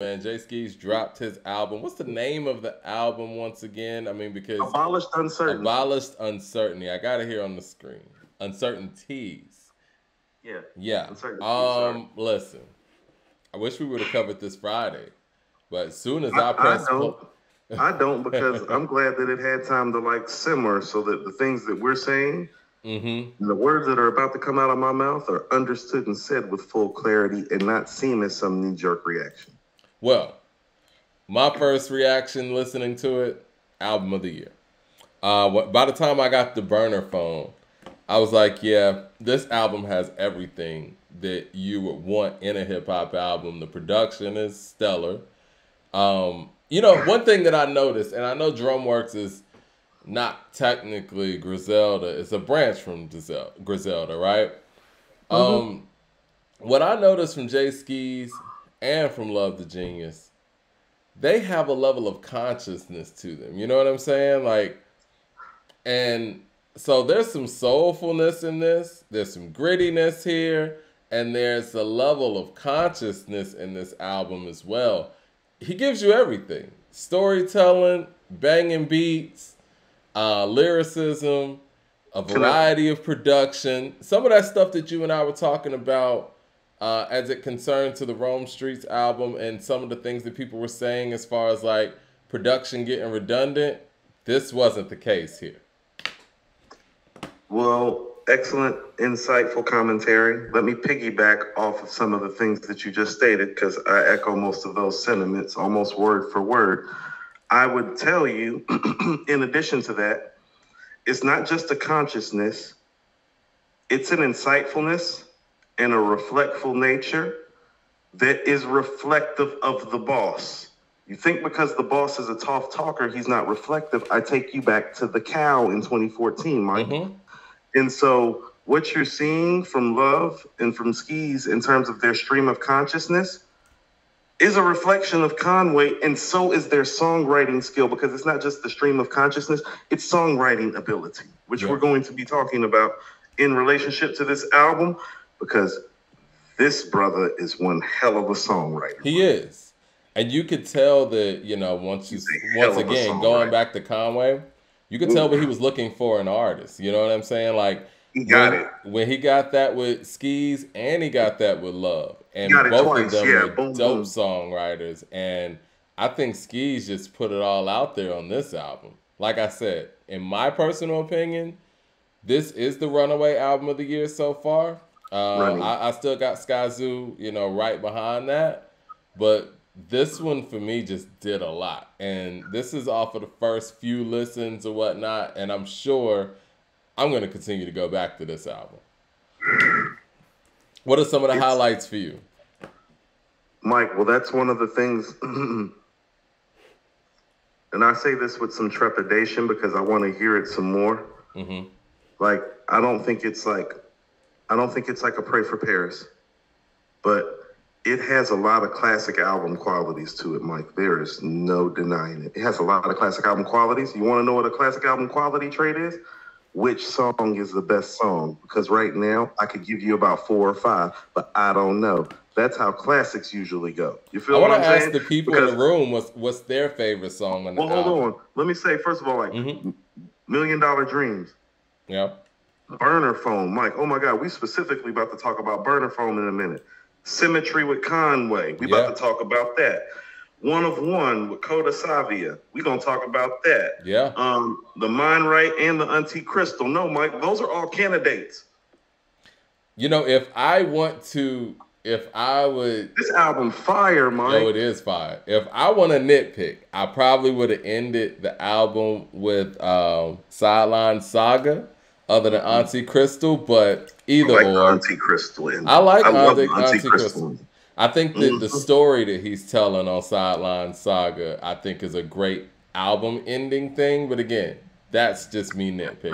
Man, Jay Skeese dropped his album. What's the name of the album once again? I mean, because Abolished Uncertainties. Abolished Uncertainty. I got it here on the screen. Uncertainties. Yeah. Yeah. Uncertainties, sorry. Listen. I wish we would have covered this Friday, but as soon as I I press don't. I don't because I'm glad that it had time to like simmer so that the things that we're saying, the words that are about to come out of my mouth are understood and said with full clarity and not seen as some knee-jerk reaction. Well, my first reaction listening to it, album of the year. By the time I got the burner phone, I was like, yeah, this album has everything that you would want in a hip hop album. The production is stellar. One thing that I noticed, and I know Drumworks is not technically Griselda, it's a branch from Griselda, right? What I noticed from Jay Skeese and from Love the Genius, they have a level of consciousness to them. You know what I'm saying? And so there's some soulfulness in this. There's some grittiness here. And there's a level of consciousness in this album as well. He gives you everything. Storytelling, banging beats, lyricism, a variety of production. Some of that stuff that you and I were talking about as it concerned to the Rome Streets album and some of the things that people were saying as far as like production getting redundant. This wasn't the case here. Well, excellent, insightful commentary. Let me piggyback off of some of the things that you just stated because I echo most of those sentiments, almost word for word. I would tell you, in addition to that, it's not just a consciousness, it's an insightfulness and a reflectful nature that is reflective of the boss. You think because the boss is a tough talker, he's not reflective. I take you back to The Cow in 2014, Mike. And so what you're seeing from Love and from Skeese in terms of their stream of consciousness is a reflection of Conway, and so is their songwriting skill, because it's not just the stream of consciousness, it's songwriting ability, which we're going to be talking about in relationship to this album, because this brother is one hell of a songwriter. He is. And you could tell that, once again, going back to Conway, you could tell what he was looking for in an artist. You know what I'm saying? Like, he got it. When he got that with Skeese and he got that with Love. And both of them were dope songwriters. And I think Skeese just put it all out there on this album. Like I said, in my personal opinion, this is the runaway album of the year so far. I still got Sky Zoo, right behind that. But this one for me just did a lot. And this is off of the first few listens or whatnot. And I'm sure I'm going to continue to go back to this album. What are some of the highlights for you? Mike, well, that's one of the things, and I say this with some trepidation because I want to hear it some more. Like, I don't think it's like a Pray for Paris, but it has a lot of classic album qualities to it, Mike. There is no denying it. It has a lot of classic album qualities. You want to know what a classic album quality trait is? Which song is the best song? Because right now, I could give you about 4 or 5, but I don't know. That's how classics usually go. You feel what I'm saying? I want to ask the people in the room what's their favorite song on the album. Hold on. Let me say, first of all, like, $1 Million Dreams. Yeah. Burner Phone, Mike. Oh, my God. We specifically about to talk about Burner Phone in a minute. Symmetry with Conway. We about to talk about that. One of One with Coda Savia. We're going to talk about that. Yeah. The Mind Right and the Auntie Crystal. No, Mike, those are all candidates. If I would... This album fire, Mike. Oh, it is fire. If I want to nitpick, I probably would have ended the album with Sideline Saga, other than Auntie Crystal, but either or. Auntie Crystal. I like Auntie Crystal. I think that the story that he's telling on Sideline Saga, I think is a great album ending thing. But again, that's just me nitpicking.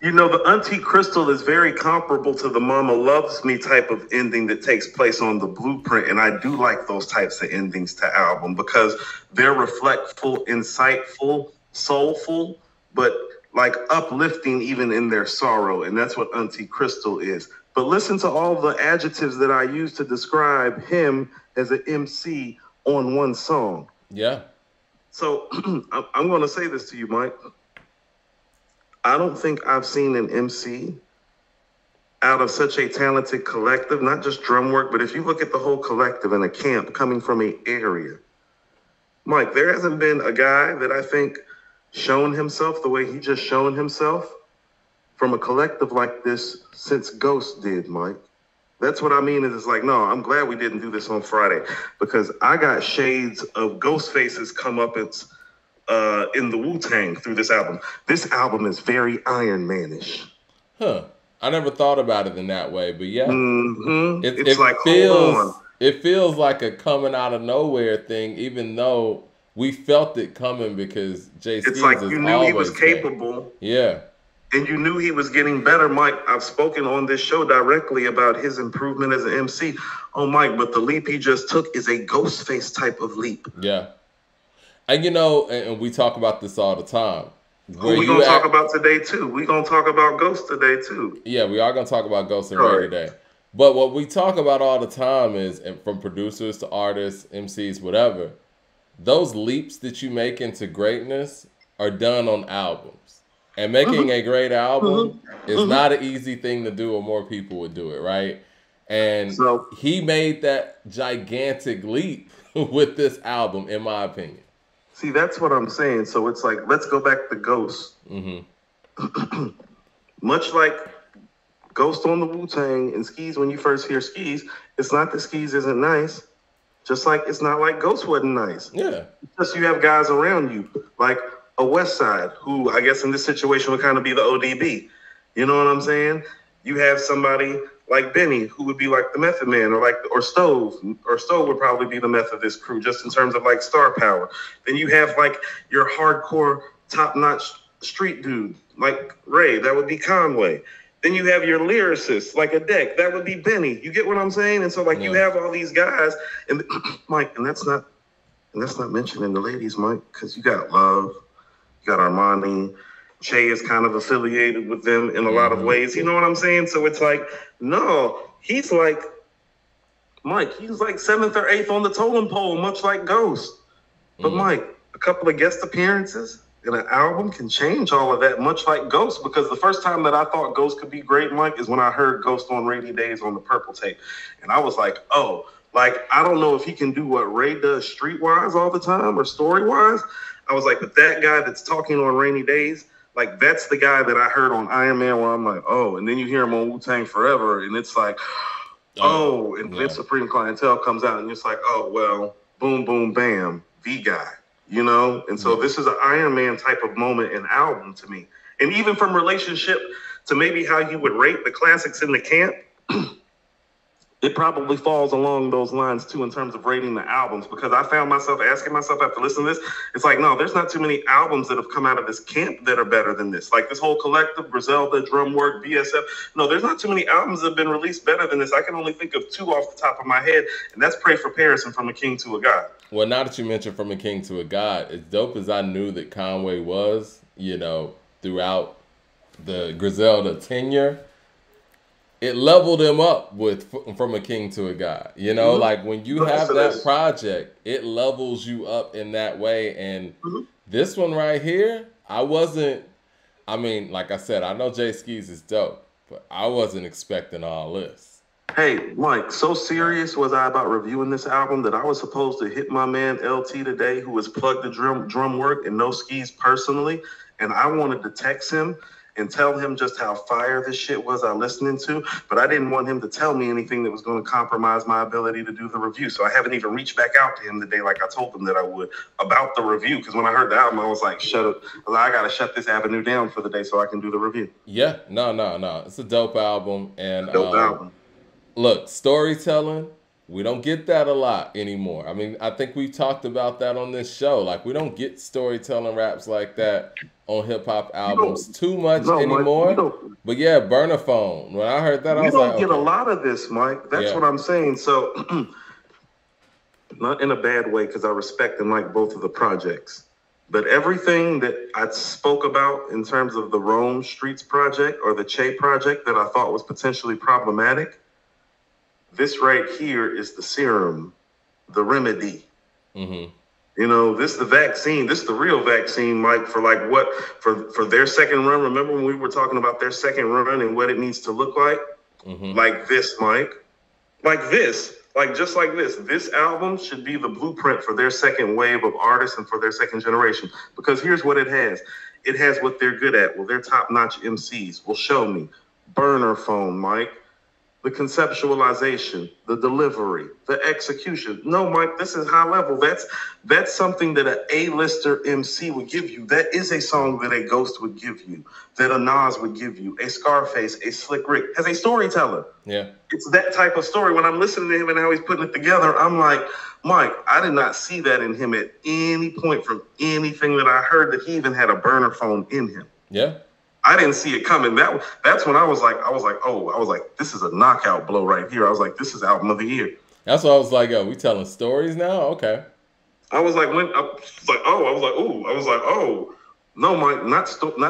The Auntie Crystal is very comparable to the Mama Loves Me type of ending that takes place on the Blueprint. And I do like those types of endings to album because they're reflectful, insightful, soulful, but like uplifting even in their sorrow. And that's what Auntie Crystal is. But listen to all the adjectives that I use to describe him as an MC on one song. Yeah. So I'm going to say this to you, Mike. I don't think I've seen an MC out of such a talented collective, not just drum work, but if you look at the whole collective in a camp coming from an area, Mike, there hasn't been a guy that I think shown himself the way he just shown himself from a collective like this since Ghost did, Mike. That's what I mean is it's like, no, I'm glad we didn't do this on Friday because I got shades of Ghostface's comeuppance in the Wu-Tang through this album. This album is very Iron Man-ish. Huh. I never thought about it in that way, but yeah. Mm-hmm. It's like, hold on. It feels like a coming out of nowhere thing, even though we felt it coming because Jay Skeese It's like you knew he was capable. Yeah. And you knew he was getting better, Mike. I've spoken on this show directly about his improvement as an MC. Oh, Mike, but the leap he just took is a Ghostface type of leap. Yeah. And, you know, and we talk about this all the time. We're going to talk about today, too. We're going to talk about Ghost today, too. Yeah, we are going to talk about Ghost and Ray today. But what we talk about all the time is, and from producers to artists, MCs, whatever, those leaps that you make into greatness are done on albums. And making a great album is not an easy thing to do, or more people would do it, right? And so he made that gigantic leap with this album, in my opinion. See, that's what I'm saying. So it's like, let's go back to Ghost. Much like Ghost on the Wu-Tang and Skeese, when you first hear Skeese, it's not that Skeese isn't nice. Just like it's not like Ghost wasn't nice. Yeah. It's just you have guys around you, like a West Side, who I guess in this situation would kind of be the ODB. You know what I'm saying? You have somebody like Benny, who would be like the Method Man, or Stove would probably be the Meth of this crew, just in terms of like star power. Then you have like your hardcore, top-notch street dude, like Ray, that would be Conway. Then you have your lyricist, like a Deck, that would be Benny. You get what I'm saying? And so like you have all these guys, and Mike, and that's not mentioning the ladies, Mike, because you got Love. You got Armani. Che is kind of affiliated with them in a lot of ways. You know what I'm saying? So it's like, no, he's like, Mike, he's like 7th or 8th on the totem pole, much like Ghost. But Mike, a couple of guest appearances in an album can change all of that, much like Ghost, because the first time that I thought Ghost could be great, Mike, is when I heard Ghost on Rainy Days on the Purple Tape. And I was like, oh, like, I don't know if he can do what Ray does streetwise all the time or story-wise. I was like, but that guy that's talking on Rainy Days, like, that's the guy that I heard on Iron Man where I'm like, oh, and then you hear him on Wu-Tang Forever, and it's like, and then Supreme Clientele comes out, and it's like, oh, well, boom, boom, bam, the guy, you know? And so this is an Iron Man type of moment in album to me. And even from relationship to maybe how you would rate the classics in the camp, it probably falls along those lines, too, in terms of rating the albums, because I found myself asking myself after listening to this, it's like, no, there's not too many albums that have come out of this camp that are better than this. Like this whole collective, Griselda, Drum Work, BSF. No, there's not too many albums that have been released better than this. I can only think of 2 off the top of my head, and that's Pray for Paris and From a King to a God. Well, now that you mentioned From a King to a God, as dope as I knew that Conway was, you know, throughout the Griselda tenure, it leveled him up with From a King to a God. You know, like when you have that project, it levels you up in that way. And this one right here, I mean, like I said, I know Jay Skeese is dope, but I wasn't expecting all this. Hey, Mike, so serious was I about reviewing this album that I was supposed to hit my man LT today, who has plugged the drum work and knows Skeese personally. And I wanted to text him and tell him just how fire this shit was I listening to, but I didn't want him to tell me anything that was going to compromise my ability to do the review. So I haven't even reached back out to him today like I told him that I would about the review, because when I heard the album, I was like, shut up. I got to shut this avenue down for the day so I can do the review. Yeah, no. It's a dope album. And dope album. Look, storytelling, we don't get that a lot anymore. I mean, I think we talked about that on this show. Like, we don't get storytelling raps like that on hip-hop albums too much anymore. Mike, but yeah, Burner Phone. When I heard that, I was like, we don't get a lot of this, Mike. That's what I'm saying. So, not in a bad way, because I respect and like both of the projects. But everything that I spoke about in terms of the Rome Streets project or the Che project that I thought was potentially problematic, this right here is the serum, the remedy. Mm-hmm. You know, this the vaccine. This the real vaccine, Mike, for like what for their second run. Remember when we were talking about their second run and what it needs to look like? Mm-hmm. Like this, Mike. Like this. Like just like this. This album should be the blueprint for their second wave of artists and for their second generation. Because here's what it has. It has what they're good at. Well, they're top-notch MCs. Well, show me. Burner phone, Mike. The conceptualization, the delivery, the execution. No, Mike, this is high level. That's something that an A-lister MC would give you. That is a song that a Ghost would give you, that a Nas would give you, a Scarface, a Slick Rick, as a storyteller. Yeah. It's that type of story. When I'm listening to him and how he's putting it together, I'm like, Mike, I did not see that in him at any point from anything that I heard that he even had a burner phone in him. Yeah. I didn't see it coming. That's when I was like, this is a knockout blow right here. I was like, this is album of the year. That's why I was like, yo, we telling stories now? Okay. I was like, no, Mike, not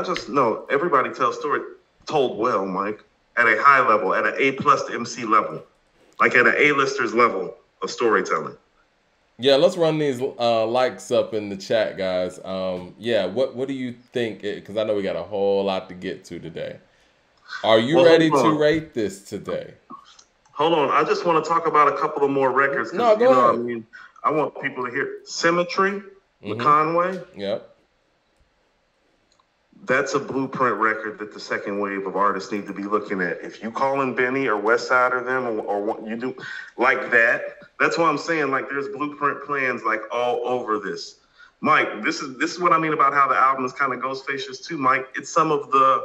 just no. Everybody tells story told well, Mike, at a high level, at an A+ to MC level, like at an A-lister's level of storytelling. Yeah, let's run these likes up in the chat, guys. Yeah, what do you think? Because I know we got a whole lot to get to today. Are you ready to rate this today? Hold on. I just want to talk about a couple of more records. No, go ahead. I mean, I want people to hear Symmetry, with Conway. Yep. That's a blueprint record that the second wave of artists need to be looking at. If you call in Benny or Westside or them or what you do like that, that's what I'm saying. Like there's blueprint plans like all over this. Mike, this is what I mean about how the album is kind of Ghostfacious too, Mike. It's some of the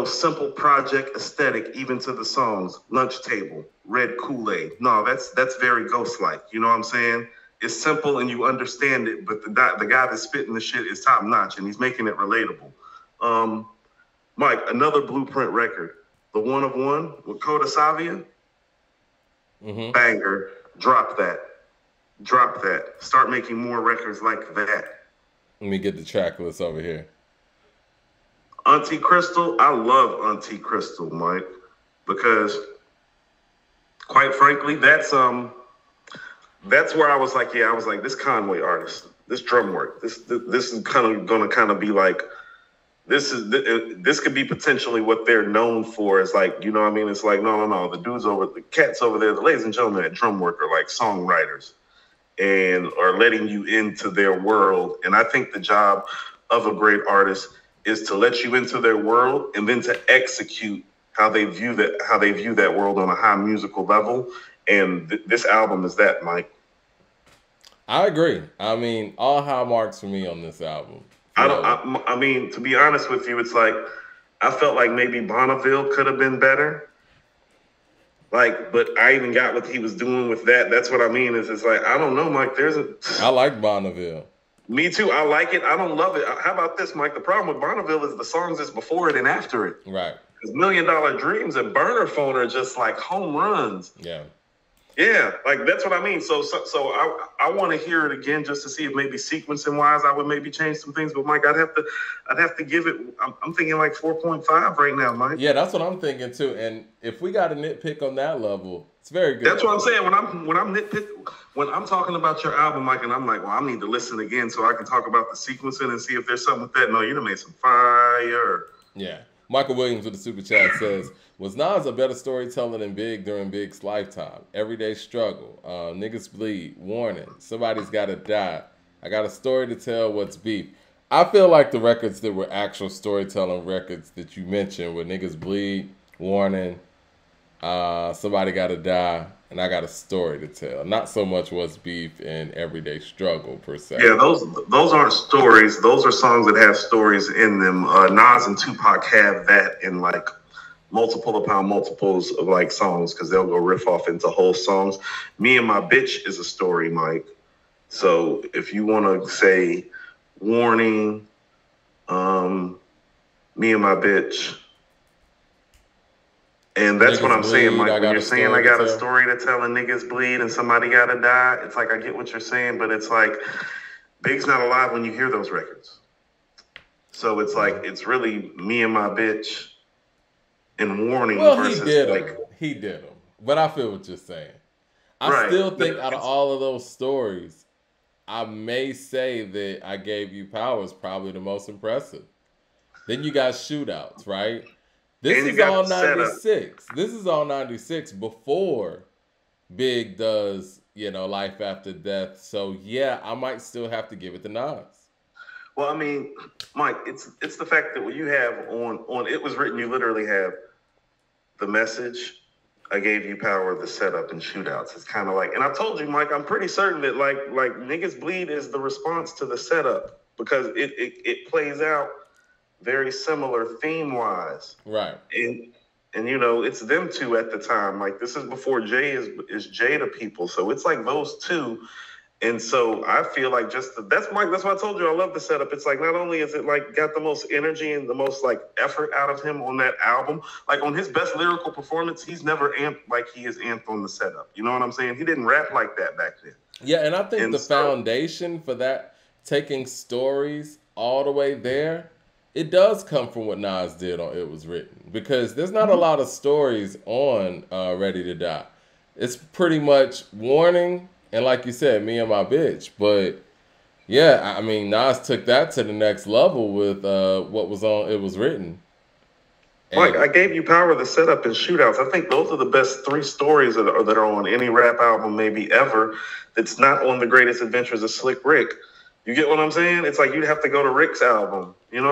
simple project aesthetic, even to the songs. Lunch Table, Red Kool-Aid. No, that's very Ghost-like. You know what I'm saying? It's simple and you understand it, but the guy that's spitting the shit is top notch and he's making it relatable. Mike, another blueprint record, The One of One with Coda Savia. Banger. Drop that. Start making more records like that. Let me get the track list over here. Auntie Crystal, I love Auntie Crystal, Mike, because quite frankly, that's where I was like, this Conway artist, this drum work, this is gonna be like, this could be potentially what they're known for. Is like, you know what I mean? It's like, no, the cats over there, the ladies and gentlemen at drum work are like songwriters and are letting you into their world. And I think the job of a great artist is to let you into their world and then to execute how they view that world on a high musical level. And this album is that, Mike. I agree. I mean, all high marks for me on this album. I mean, to be honest with you, it's like I felt like maybe Bonneville could have been better. Like, but I even got what he was doing with that. That's what I mean. Is it's like I don't know, Mike. I like Bonneville. Me too. I like it. I don't love it. How about this, Mike? The problem with Bonneville is the songs that's before it and after it. Right. Because $1 Million Dreams and Burner Phone are just like home runs. Yeah. Yeah, like that's what I mean. So I want to hear it again just to see if maybe sequencing wise I would maybe change some things. But Mike, I'd have to give it. I'm thinking like 4.5 right now, Mike. Yeah, that's what I'm thinking too. And if we got a nitpick on that level, it's very good. That's what I'm saying. When I'm talking about your album, Mike, and I'm like, well, I need to listen again so I can talk about the sequencing and see if there's something with that. No, you done made some fire. Yeah. Michael Williams with the super chat says, was Nas a better storyteller than Big during Big's lifetime? Everyday Struggle, Niggas Bleed, Warning, Somebody's Gotta Die, I Got a Story to Tell, What's Beef. I feel like the records that were actual storytelling records that you mentioned were Niggas Bleed, Warning, Somebody Gotta Die, and I Got a Story to Tell. Not so much What's Beef and Everyday Struggle per se. Yeah, those aren't stories. Those are songs that have stories in them. Nas and Tupac have that in like multiple upon multiples of like songs because they'll go riff off into whole songs. Me and My Bitch is a story, Mike. So if you want to say Warning, Me and My Bitch. And that's what I'm saying, Mike. When you're saying I got a story to tell and niggas bleed and somebody gotta die, it's like I get what you're saying, but it's like Big's not alive when you hear those records. So it's like it's really Me and My Bitch and Warning. Well, versus he did them. But I feel what you're saying. I still think out of all of those stories, I may say that I Gave You Power is probably the most impressive. Then you got Shootouts, right? This is all 96. This is all 96 before Big does, Life After Death. So yeah, I might still have to give it to Nas. Well, I mean, Mike, it's the fact that when you have on It Was Written, you literally have the message, I Gave You Power, the setup, and Shootouts. It's kind of like, and I told you, Mike, I'm pretty certain that like Niggas Bleed is the response to the setup because it plays out very similar theme wise, right? And it's them two at the time. Like this is before Jay is Jay to people, so it's like those two. And so I feel like that's why I told you I love the setup. It's like not only is it like got the most energy and the most like effort out of him on that album, like on his best lyrical performance, he's never amped like he is amped on the setup. You know what I'm saying? He didn't rap like that back then. Yeah, and I think the foundation for that, taking stories all the way there, it does come from what Nas did on It Was Written. Because there's not a lot of stories on Ready to Die. It's pretty much warning, and like you said, me and my bitch. But yeah, I mean, Nas took that to the next level with what was on It Was Written. Like, I Gave You Power, the setup, and Shootouts. I think those are the best three stories that are on any rap album maybe ever that's not on The Greatest Adventures of Slick Rick. You get what I'm saying? It's like you'd have to go to Rick's album. You know